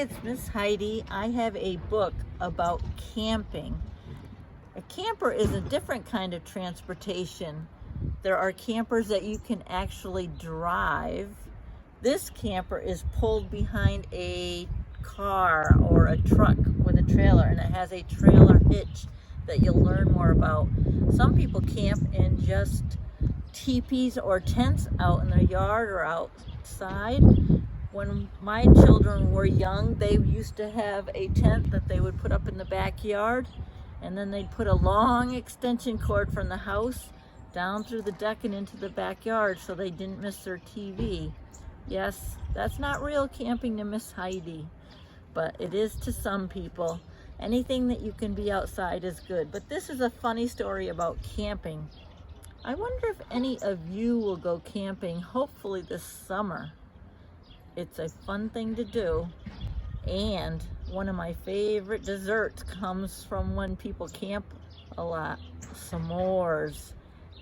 it's Ms Heidi. I have a book about camping. A camper is a different kind of transportation. There are campers that you can actually drive. This camper is pulled behind a car or a truck with a trailer, and it has a trailer hitch that you'll learn more about. Some people camp in just teepees or tents out in their yard or outside. When my children were young, they used to have a tent that they would put up in the backyard, and then they'd put a long extension cord from the house down through the deck and into the backyard so they didn't miss their TV. Yes, that's not real camping to Miss Heidi, but it is to some people. Anything that you can be outside is good. But this is a funny story about camping. I wonder if any of you will go camping, hopefully this summer. It's a fun thing to do. And one of my favorite desserts comes from when people camp a lot: s'mores.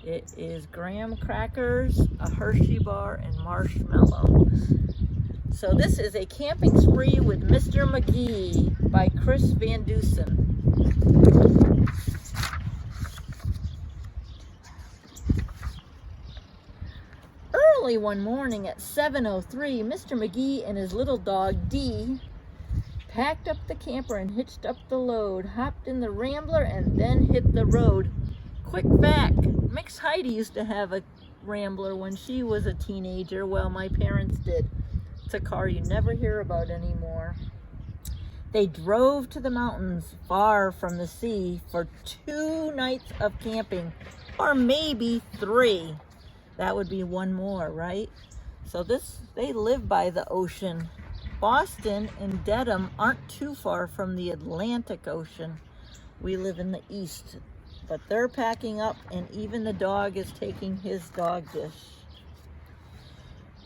It is graham crackers, a Hershey bar, and marshmallows. So this is A Camping Spree with Mr. McGee by Chris Van Dusen. Early one morning at 7:03, Mr. McGee and his little dog Dee packed up the camper and hitched up the load, hopped in the Rambler, and then hit the road. Quick fact, Ms Heidi used to have a Rambler when she was a teenager. Well, my parents did. It's a car you never hear about anymore. They drove to the mountains far from the sea for 2 nights of camping, or maybe 3. That would be one more, right? So they live by the ocean. Boston and Dedham aren't too far from the Atlantic Ocean. We live in the east, but they're packing up, and even the dog is taking his dog dish.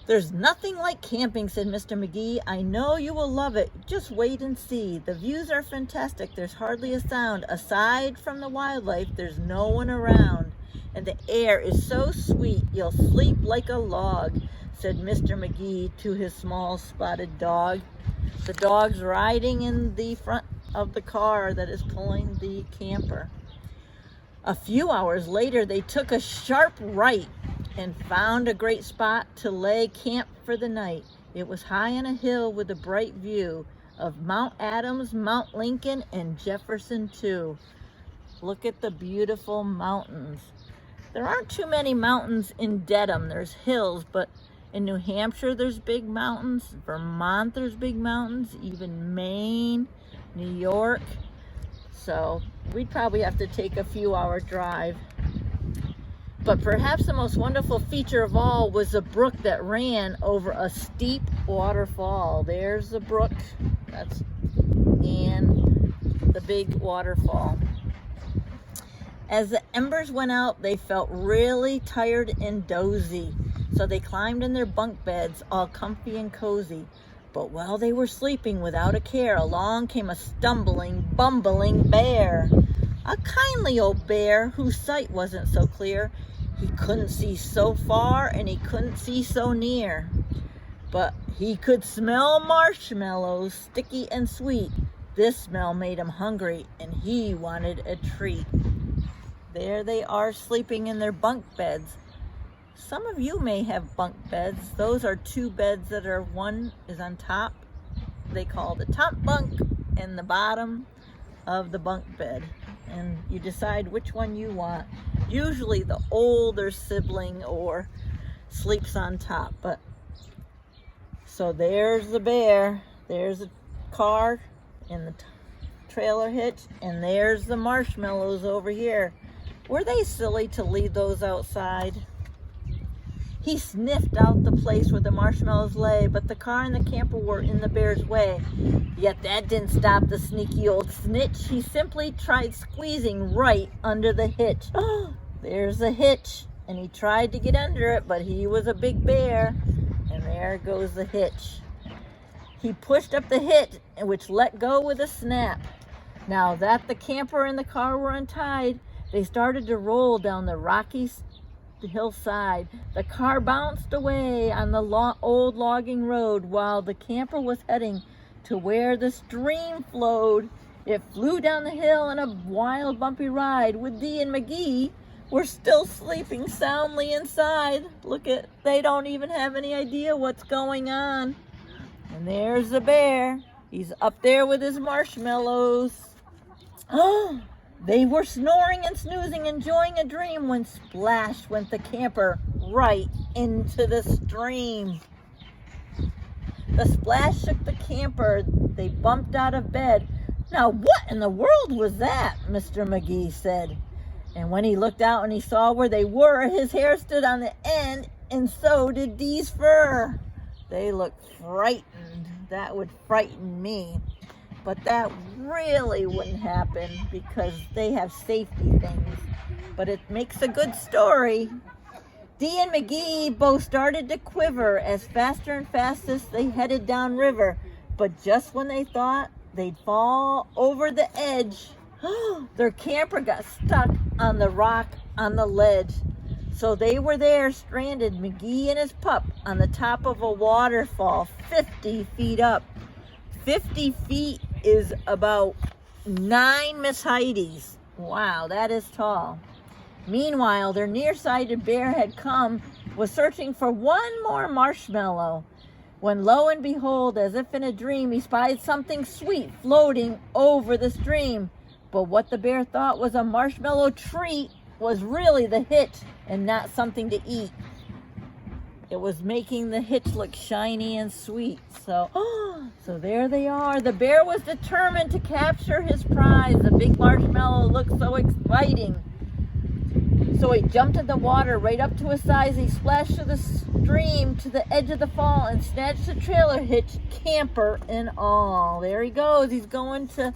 "There's nothing like camping," said Mr. McGee. "I know you will love it. Just wait and see. The views are fantastic. There's hardly a sound. Aside from the wildlife, there's no one around. And the air is so sweet, you'll sleep like a log," said Mr. McGee to his small spotted dog. The dog's riding in the front of the car that is pulling the camper. A few hours later, they took a sharp right and found a great spot to lay camp for the night. It was high on a hill with a bright view of Mount Adams, Mount Lincoln, and Jefferson too. Look at the beautiful mountains. There aren't too many mountains in Dedham. There's hills, but in New Hampshire there's big mountains. Vermont there's big mountains. Even Maine, New York. So we'd probably have to take a few-hour drive. But perhaps the most wonderful feature of all was a brook that ran over a steep waterfall. There's the brook. And the big waterfall. As the embers went out, they felt really tired and dozy. So they climbed in their bunk beds, all comfy and cozy. But while they were sleeping without a care, along came a stumbling, bumbling bear. A kindly old bear whose sight wasn't so clear. He couldn't see so far and he couldn't see so near. But he could smell marshmallows, sticky and sweet. This smell made him hungry and he wanted a treat. There they are sleeping in their bunk beds. Some of you may have bunk beds. Those are 2 beds that are, one is on top, they call the top bunk, and the bottom of the bunk bed. And you decide which one you want. Usually the older sibling or sleeps on top. But so there's the bear, there's the car and the trailer hitch, and there's the marshmallows over here. Were they silly to leave those outside? He sniffed out the place where the marshmallows lay, but the car and the camper were in the bear's way. Yet that didn't stop the sneaky old snitch. He simply tried squeezing right under the hitch. Oh, there's the hitch. And he tried to get under it, but he was a big bear. And there goes the hitch. He pushed up the hitch, which let go with a snap. Now that the camper and the car were untied, they started to roll down the rocky hillside. The car bounced away on the old logging road while the camper was heading to where the stream flowed. It flew down the hill in a wild, bumpy ride, with Dee and McGee were still sleeping soundly inside. Look at, they don't even have any idea what's going on. And there's the bear. He's up there with his marshmallows. Oh, they were snoring and snoozing, enjoying a dream, when splash went the camper right into the stream. The splash shook the camper. They bumped out of bed. Now, what in the world was that? Mr. McGee said. And when he looked out and he saw where they were, his hair stood on the end, and so did Dee's fur. They looked frightened. That would frighten me. But that really wouldn't happen because they have safety things. But it makes a good story. Dee and McGee both started to quiver as faster and fastest they headed downriver. But just when they thought they'd fall over the edge, their camper got stuck on the rock on the ledge. So they were there, stranded, McGee and his pup, on the top of a waterfall 50 feet up. 50 feet is about 9 Ms Heidi's. Wow, that is tall. Meanwhile, their nearsighted bear had come, was searching for one more marshmallow, when lo and behold, as if in a dream, he spied something sweet floating over the stream. But what the bear thought was a marshmallow treat was really the hitch and not something to eat. It was making the hitch look shiny and sweet. So there they are. The bear was determined to capture his prize. The big marshmallow looked so exciting. So he jumped in the water right up to his size. He splashed through the stream to the edge of the fall and snatched the trailer hitch, camper and all. There he goes. He's going to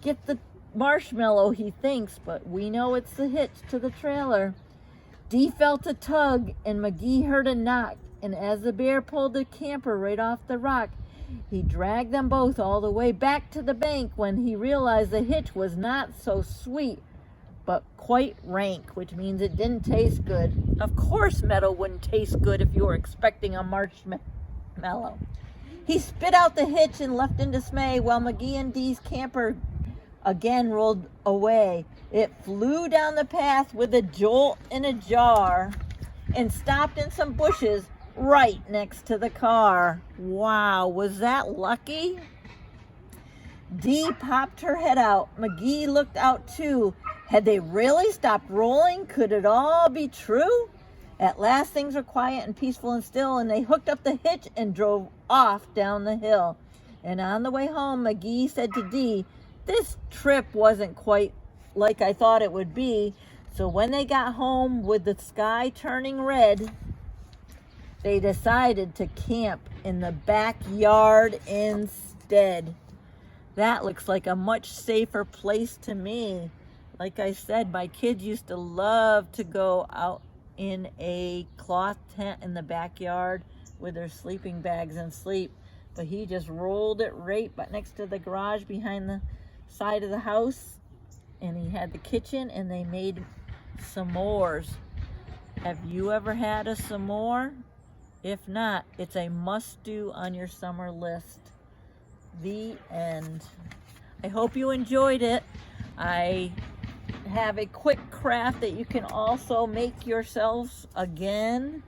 get the marshmallow, he thinks, but we know it's the hitch to the trailer. Dee felt a tug and McGee heard a knock, and as the bear pulled the camper right off the rock, he dragged them both all the way back to the bank when he realized the hitch was not so sweet, but quite rank, which means it didn't taste good. Of course meadow wouldn't taste good if you were expecting a marshmallow. He spit out the hitch and left in dismay while McGee and Dee's camper again rolled away. It flew down the path with a jolt and a jar and stopped in some bushes right next to the car. Wow, was that lucky? Dee popped her head out. McGee looked out too. Had they really stopped rolling? Could it all be true? At last things were quiet and peaceful and still, and they hooked up the hitch and drove off down the hill. And on the way home, McGee said to Dee, "This trip wasn't quite like I thought it would be." So when they got home with the sky turning red, they decided to camp in the backyard instead. That looks like a much safer place to me. Like I said, my kids used to love to go out in a cloth tent in the backyard with their sleeping bags and sleep. But he just rolled it right next to the garage behind the side of the house. And he had the kitchen and they made s'mores. Have you ever had a s'more? If not, it's a must-do on your summer list. The end. I hope you enjoyed it. I have a quick craft that you can also make yourselves again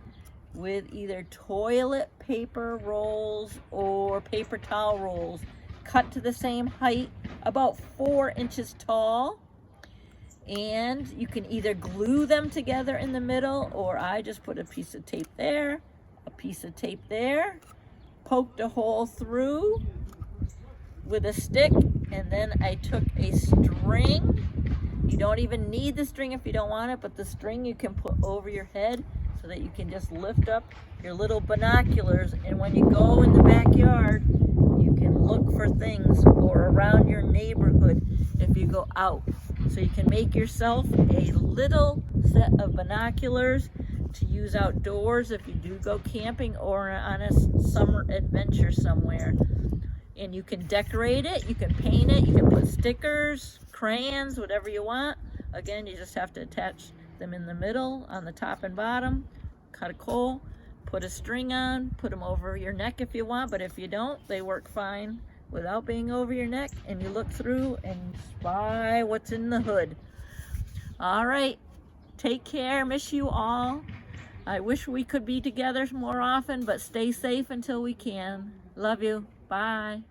with either toilet paper rolls or paper towel rolls cut to the same height, about 4 inches tall. And you can either glue them together in the middle, or I just put a piece of tape there, a piece of tape there, poked a hole through with a stick, and then I took a string. You don't even need the string if you don't want it, but the string you can put over your head so that you can just lift up your little binoculars, and when you go in the backyard, you can look for things, or around your neighborhood if you go out. So you can make yourself a little set of binoculars to use outdoors if you do go camping or on a summer adventure somewhere. And you can decorate it, you can paint it, you can put stickers, crayons, whatever you want. Again, you just have to attach them in the middle, on the top and bottom, cut a coal, put a string on, put them over your neck if you want, but if you don't, they work fine. without being over your neck, and you look through and spy what's in the hood. All right, take care. Miss you all. I wish we could be together more often, but stay safe until we can. Love you. Bye.